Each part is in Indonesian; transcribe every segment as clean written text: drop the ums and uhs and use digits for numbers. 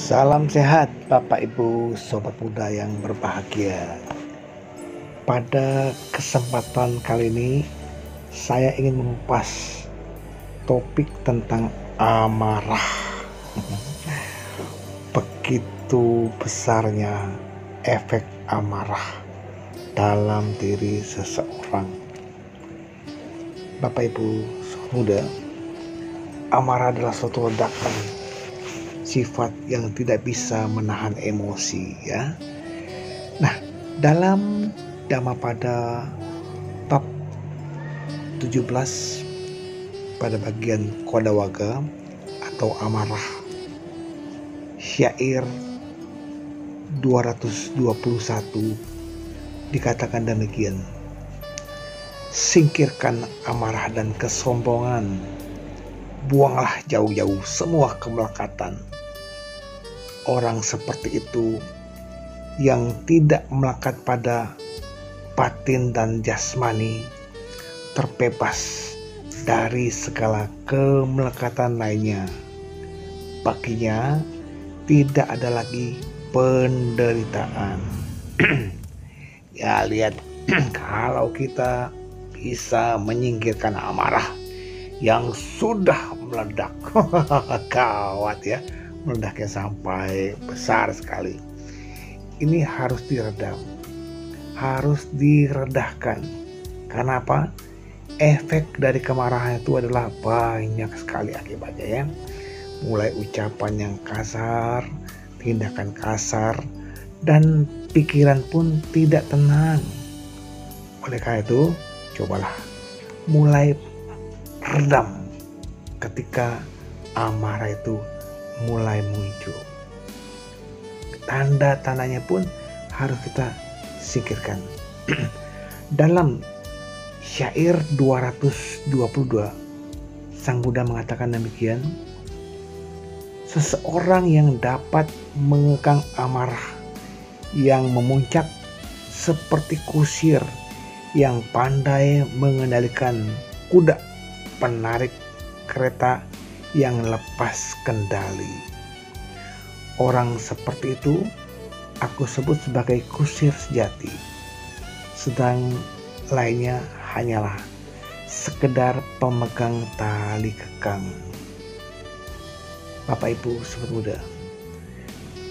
Salam sehat Bapak Ibu Sobat Muda yang berbahagia. Pada kesempatan kali ini saya ingin mengupas topik tentang amarah. Begitu besarnya efek amarah dalam diri seseorang. Bapak Ibu Sobat Muda, amarah adalah suatu ledakan sifat yang tidak bisa menahan emosi, ya. Nah, dalam Dhammapada bab 17 pada bagian Kodawaga atau amarah, syair 221 dikatakan demikian: singkirkan amarah dan kesombongan, buanglah jauh-jauh semua kemelekatan. Orang seperti itu yang tidak melekat pada batin dan jasmani terbebas dari segala kemelekatan lainnya. Baginya tidak ada lagi penderitaan. Ya, lihat, kalau kita bisa menyingkirkan amarah yang sudah meledak, gawat ya, meledaknya sampai besar sekali. Ini harus diredam, harus diredahkan. Karena apa? Efek dari kemarahan itu adalah banyak sekali akibatnya, ya. Mulai ucapan yang kasar, tindakan kasar, dan pikiran pun tidak tenang. Oleh karena itu, cobalah mulai redam ketika amarah itu mulai muncul. Tanda-tandanya pun harus kita singkirkan. Dalam syair 222 Sang Buddha mengatakan demikian: seseorang yang dapat mengekang amarah yang memuncak seperti kusir yang pandai mengendalikan kuda penarik kereta yang lepas kendali. Orang seperti itu aku sebut sebagai kusir sejati, sedang lainnya hanyalah sekedar pemegang tali kekang. Bapak Ibu Sobat Muda,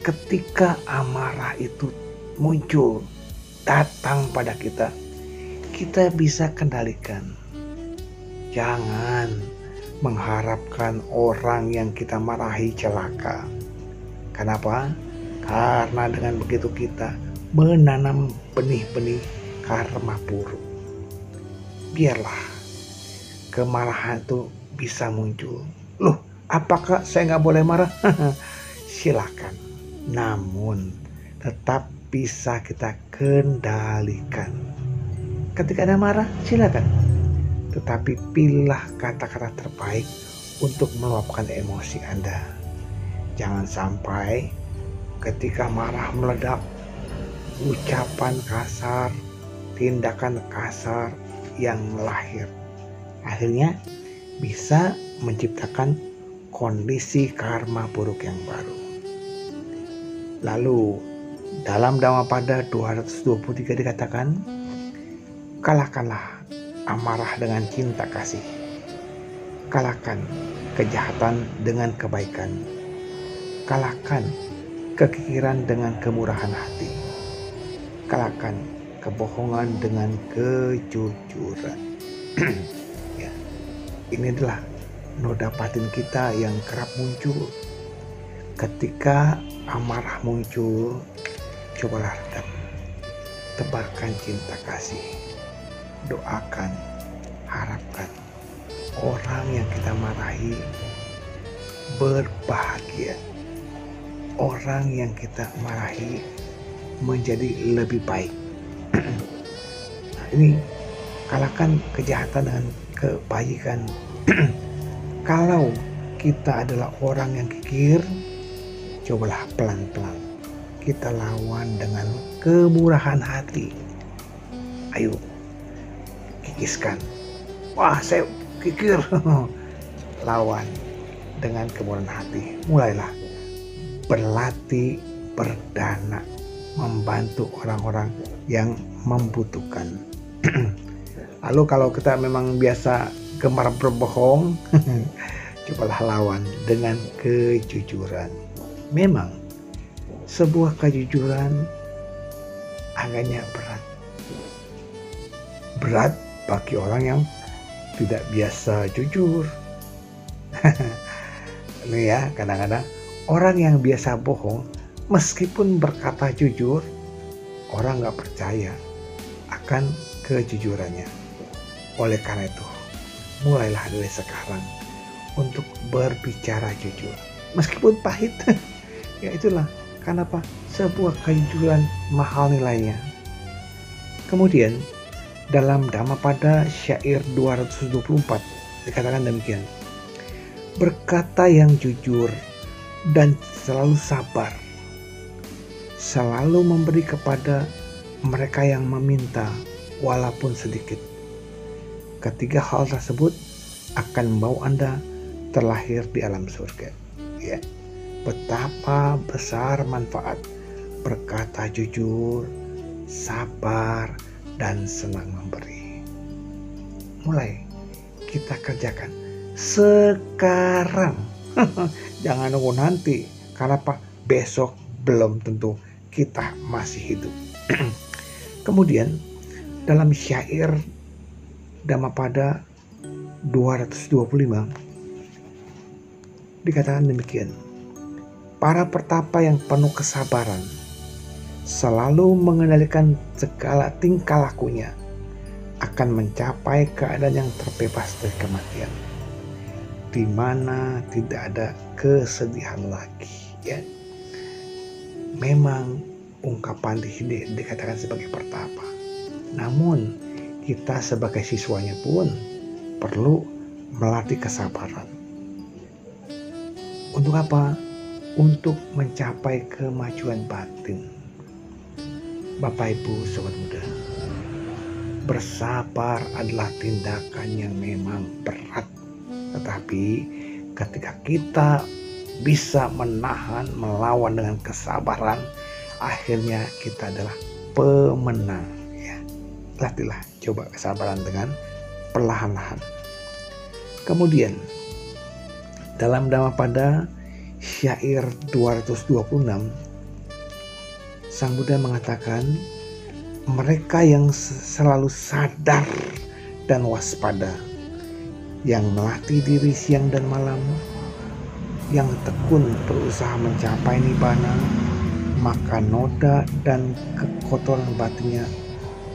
ketika amarah itu muncul, datang pada kita, kita bisa kendalikan. Jangan mengharapkan orang yang kita marahi celaka. Kenapa? Karena dengan begitu kita menanam benih-benih karma buruk. Biarlah kemarahan itu bisa muncul. Loh, apakah saya nggak boleh marah? Silakan. Namun tetap bisa kita kendalikan. Ketika ada marah, silakan. Tetapi pilihlah kata-kata terbaik untuk meluapkan emosi Anda. Jangan sampai ketika marah meledak, ucapan kasar, tindakan kasar yang lahir. Akhirnya bisa menciptakan kondisi karma buruk yang baru. Lalu dalam Dhammapada 223 dikatakan, kalahkanlah amarah dengan cinta kasih. Kalahkan kejahatan dengan kebaikan. Kalahkan kekikiran dengan kemurahan hati. Kalahkan kebohongan dengan kejujuran. Ya, ini adalah noda batin kita yang kerap muncul. Ketika amarah muncul, cobalah redam. Tebarkan cinta kasih. Doakan, harapkan orang yang kita marahi berbahagia. Orang yang kita marahi menjadi lebih baik. Nah, ini kalahkan kejahatan dengan kebaikan. Kalau kita adalah orang yang kikir, cobalah pelan-pelan kita lawan dengan kemurahan hati. Ayo, kikiskan. Wah, saya kikir. Lawan dengan kemurahan hati. Mulailah berlatih perdana membantu orang-orang yang membutuhkan. Lalu kalau kita memang biasa gemar berbohong, cobalah lawan dengan kejujuran. Memang sebuah kejujuran agaknya berat. Berat bagi orang yang tidak biasa jujur. Ini ya, kadang-kadang orang yang biasa bohong, meskipun berkata jujur, orang gak percaya akan kejujurannya. Oleh karena itu, mulailah dari sekarang untuk berbicara jujur. Meskipun pahit, ya itulah. Kenapa? Sebuah kejujuran mahal nilainya. Kemudian, dalam Dhammapada syair 224 dikatakan demikian. Berkata yang jujur dan selalu sabar, selalu memberi kepada mereka yang meminta walaupun sedikit. Ketiga hal tersebut akan membawa Anda terlahir di alam surga. Ya, betapa besar manfaat berkata jujur, sabar, dan senang memberi. Mulai kita kerjakan sekarang. Jangan nunggu nanti. Karena apa? Besok belum tentu kita masih hidup. Kemudian dalam syair Dhammapada 225 dikatakan demikian. Para pertapa yang penuh kesabaran selalu mengendalikan segala tingkah lakunya akan mencapai keadaan yang terbebas dari kematian, di mana tidak ada kesedihan lagi. Ya, memang ungkapan di sini dikatakan sebagai pertapa, namun kita sebagai siswanya pun perlu melatih kesabaran. Untuk apa? Untuk mencapai kemajuan batin. Bapak Ibu Sobat Muda, bersabar adalah tindakan yang memang berat. Tetapi ketika kita bisa menahan, melawan dengan kesabaran, akhirnya kita adalah pemenang. Ya, latihlah coba kesabaran dengan perlahan-lahan. Kemudian dalam Dhammapada syair 226, Sang Buddha mengatakan, mereka yang selalu sadar dan waspada, yang melatih diri siang dan malam, yang tekun berusaha mencapai nibbana, maka noda dan kekotoran batinnya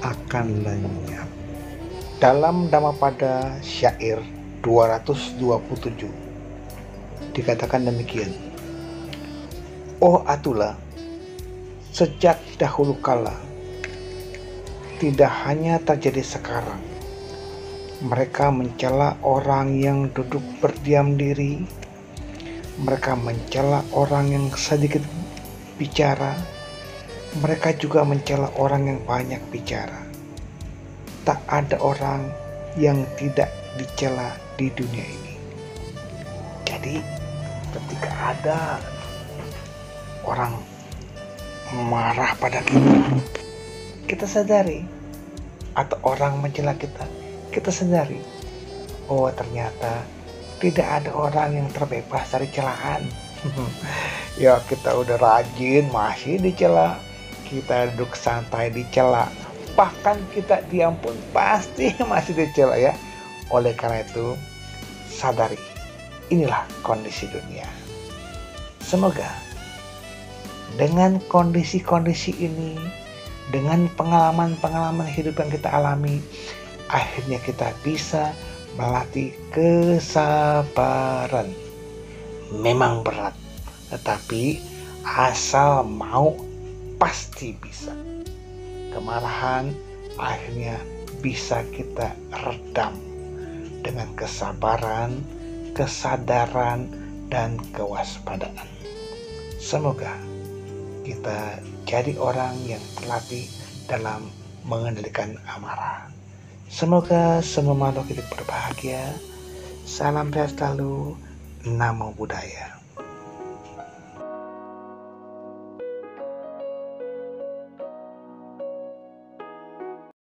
akan lenyap. Dalam Dhammapada syair 227 dikatakan demikian. Oh Atula, sejak dahulu kala, tidak hanya terjadi sekarang, mereka mencela orang yang duduk berdiam diri, mereka mencela orang yang sedikit bicara, mereka juga mencela orang yang banyak bicara. Tak ada orang yang tidak dicela di dunia ini. Jadi ketika ada orang marah pada kita sadari, atau orang mencela kita, kita sadari, oh ternyata tidak ada orang yang terbebas dari celaan. Ya kita udah rajin masih dicela, kita duduk santai dicela, bahkan kita diam pun pasti masih dicela ya. Oleh karena itu sadari, inilah kondisi dunia. Semoga dengan kondisi-kondisi ini, dengan pengalaman-pengalaman hidup yang kita alami, akhirnya kita bisa melatih kesabaran. Memang berat, tetapi asal mau pasti bisa. Kemarahan akhirnya bisa kita redam dengan kesabaran, kesadaran, dan kewaspadaan. Semoga kita jadi orang yang terlatih dalam mengendalikan amarah. Semoga semua makhluk hidup berbahagia. Salam sehat selalu. Namo Buddhaya.